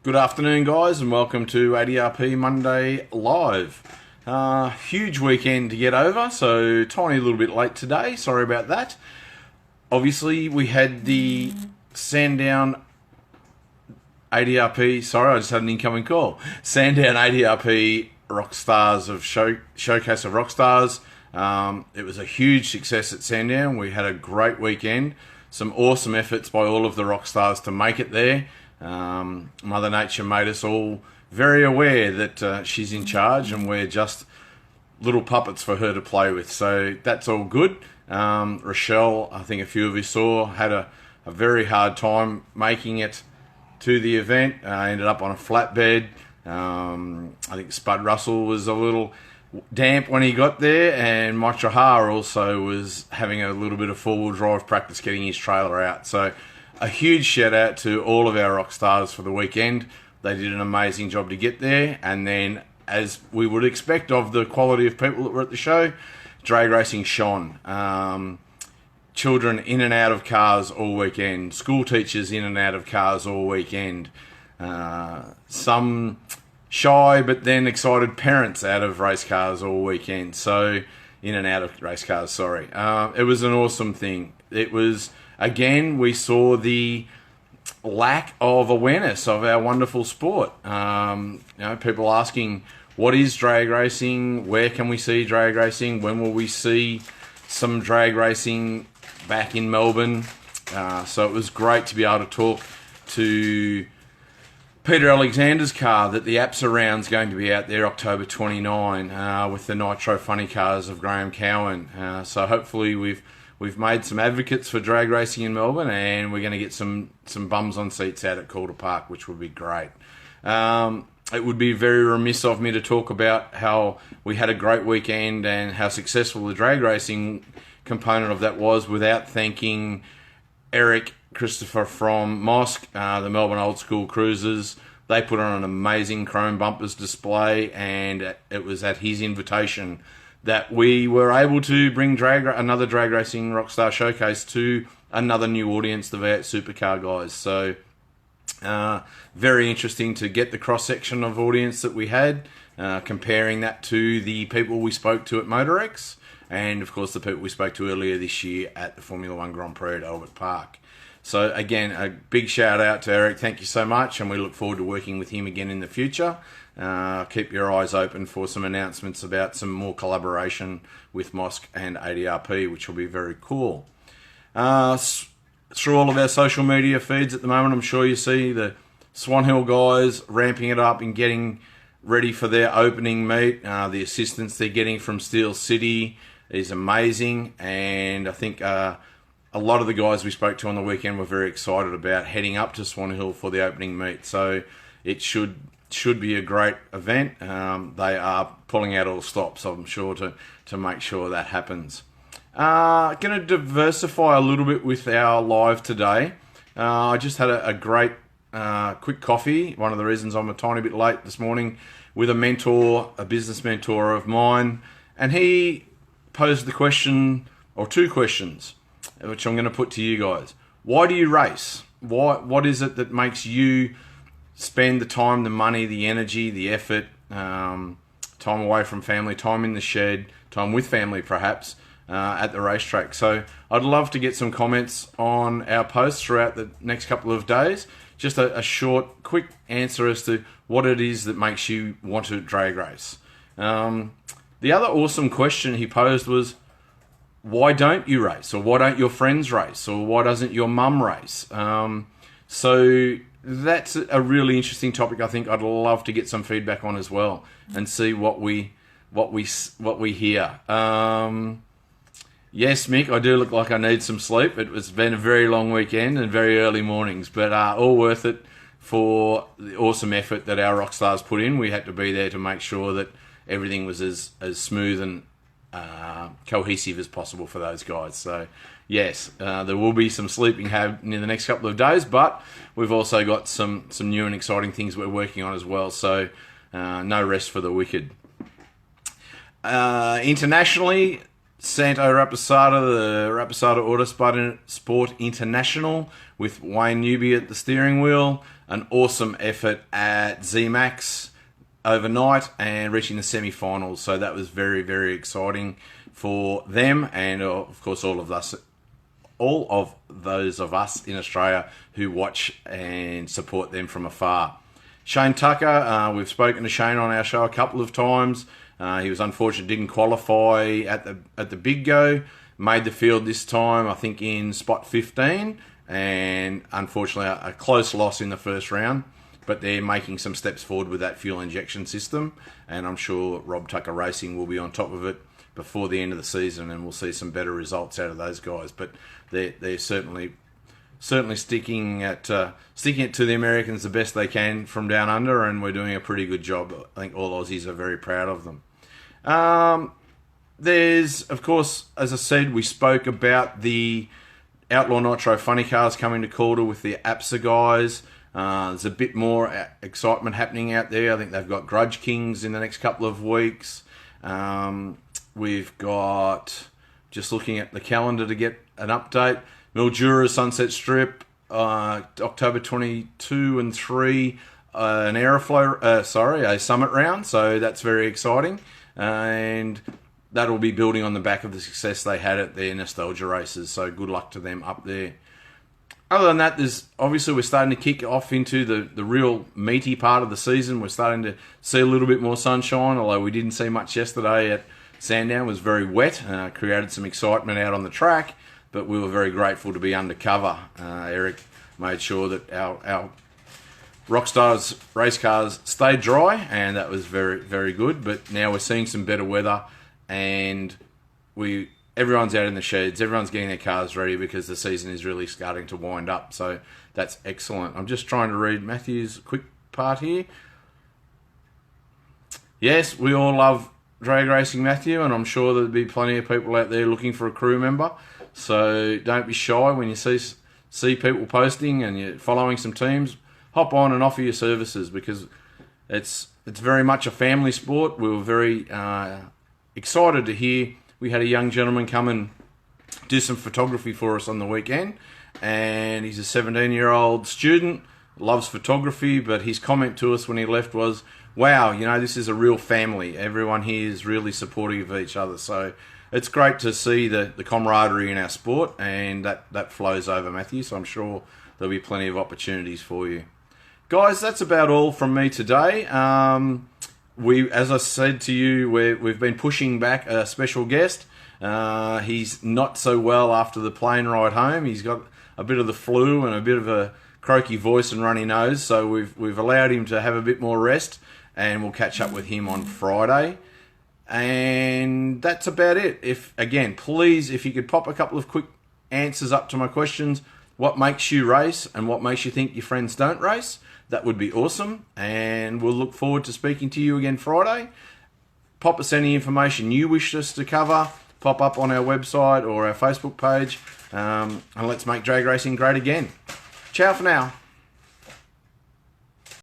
Good afternoon, guys, and welcome to ADRP Monday Live. Huge weekend to get over, so tiny little bit late today. Sorry about that. Obviously, we had the Sandown ADRP. Sorry, I just had an incoming call. Sandown ADRP Rockstars of Showcase of Rockstars. It was a huge success at Sandown. We had a great weekend. Some awesome efforts by all of the Rockstars to make it there. Mother Nature made us all very aware that she's in charge and we're just little puppets for her to play with. So that's all good. Rochelle, I think a few of you saw, had a very hard time making it to the event. Ended up on a flatbed. I think Spud Russell was a little damp when he got there, and Maitrahar also was having a little bit of four-wheel drive practice getting his trailer out. So a huge shout out to all of our rock stars for the weekend. They did an amazing job to get there, and then, as we would expect of the quality of people that were at the show, drag racing shone. Children in and out of cars all weekend, school teachers in and out of cars all weekend, some shy but then excited parents out of race cars all weekend. So in and out of race cars, sorry. It was an awesome thing. It was, again, we saw the lack of awareness of our wonderful sport. People asking, what is drag racing? Where can we see drag racing? When will we see some drag racing back in Melbourne? So it was great to be able to talk to Peter Alexander's car that the Apsa round's going to be out there October 29 with the Nitro Funny Cars of Graham Cowan. So hopefully we've made some advocates for drag racing in Melbourne, and we're going to get some bums on seats out at Calder Park, which would be great. It would be very remiss of me to talk about how we had a great weekend and how successful the drag racing component of that was without thanking Eric Christopher from Mosque, the Melbourne Old School Cruisers. They put on an amazing chrome bumpers display, and it was at his invitation that we were able to bring another drag racing Rockstar Showcase to another new audience, the V8 Supercar guys. So very interesting to get the cross-section of audience that we had, comparing that to the people we spoke to at MotorX, and of course the people we spoke to earlier this year at the Formula One Grand Prix at Albert Park. So again, a big shout out to Eric. Thank you so much, and we look forward to working with him again in the future. Keep your eyes open for some announcements about some more collaboration with Mosque and ADRP, which will be very cool. Through all of our social media feeds at the moment, I'm sure you see the Swan Hill guys ramping it up and getting ready for their opening meet. The assistance they're getting from Steel City is amazing, and I think a lot of the guys we spoke to on the weekend were very excited about heading up to Swan Hill for the opening meet. So it should be a great event. They are pulling out all stops, I'm sure, to make sure that happens. Going to diversify a little bit with our live today. I just had a great quick coffee. One of the reasons I'm a tiny bit late this morning, with a mentor, a business mentor of mine, and he posed the question, or two questions, which I'm going to put to you guys. Why do you race? What is it that makes you spend the time, the money, the energy, the effort, time away from family, time in the shed, time with family perhaps, at the racetrack? So I'd love to get some comments on our posts throughout the next couple of days. Just a short, quick answer as to what it is that makes you want to drag race. The other awesome question he posed was, why don't you race? Or why don't your friends race? Or why doesn't your mum race? So that's a really interesting topic. I think I'd love to get some feedback on as well and see what we hear. Yes, Mick, I do look like I need some sleep. It's been a very long weekend and very early mornings, but all worth it for the awesome effort that our rock stars put in. We had to be there to make sure that everything was as smooth and cohesive as possible for those guys. So yes, there will be some sleeping in the next couple of days, but we've also got some new and exciting things we're working on as well. So no rest for the wicked. Internationally, Santo Rapisada, the Rapisada Autosport International, with Wayne Newby at the steering wheel. an awesome effort at ZMAX overnight and reaching the semi-finals. So that was very, very exciting for them, and of course all of those of us in Australia who watch and support them from afar. Shane Tucker, we've spoken to Shane on our show a couple of times. He was unfortunate, didn't qualify at the Big Go. Made the field this time, I think, in spot 15, and unfortunately a close loss in the first round. But they're making some steps forward with that fuel injection system, and I'm sure Rob Tucker Racing will be on top of it before the end of the season, and we'll see some better results out of those guys. But they're certainly sticking it to the Americans the best they can from down under, and we're doing a pretty good job. I think all Aussies are very proud of them. There's, of course, as I said, we spoke about the Outlaw Nitro Funny Cars coming to Calder with the APSA guys. There's a bit more excitement happening out there. I think they've got Grudge Kings in the next couple of weeks. We've got, just looking at the calendar to get an update, Mildura Sunset Strip, October 22 and 3, an a summit round. So that's very exciting. And that'll be building on the back of the success they had at their nostalgia races. So good luck to them up there. Other than that, we're starting to kick off into the real meaty part of the season. We're starting to see a little bit more sunshine, although we didn't see much yesterday at Sandown. It was very wet, created some excitement out on the track, but we were very grateful to be undercover. Eric made sure that our Rockstars race cars stayed dry, and that was very, very good. But now we're seeing some better weather, and everyone's out in the sheds, everyone's getting their cars ready because the season is really starting to wind up. So that's excellent. I'm just trying to read Matthew's quick part here. Yes, we all love drag racing, Matthew, and I'm sure there'll be plenty of people out there looking for a crew member. So don't be shy when you see people posting and you're following some teams. Hop on and offer your services, because it's very much a family sport. We were very excited to hear we had a young gentleman come and do some photography for us on the weekend, and he's a 17-year-old student, loves photography, but his comment to us when he left was, wow, this is a real family. Everyone here is really supportive of each other. So it's great to see the camaraderie in our sport, and that flows over, Matthew, so I'm sure there'll be plenty of opportunities for you. Guys, that's about all from me today. As I said to you, we've been pushing back a special guest. He's not so well after the plane ride home. He's got a bit of the flu and a bit of a croaky voice and runny nose, so we've allowed him to have a bit more rest, and we'll catch up with him on Friday. And that's about it. Please, if you could pop a couple of quick answers up to my questions. What makes you race and what makes you think your friends don't race? That would be awesome. And we'll look forward to speaking to you again Friday. Pop us any information you wish us to cover. Pop up on our website or our Facebook page. And let's make drag racing great again. Ciao for now.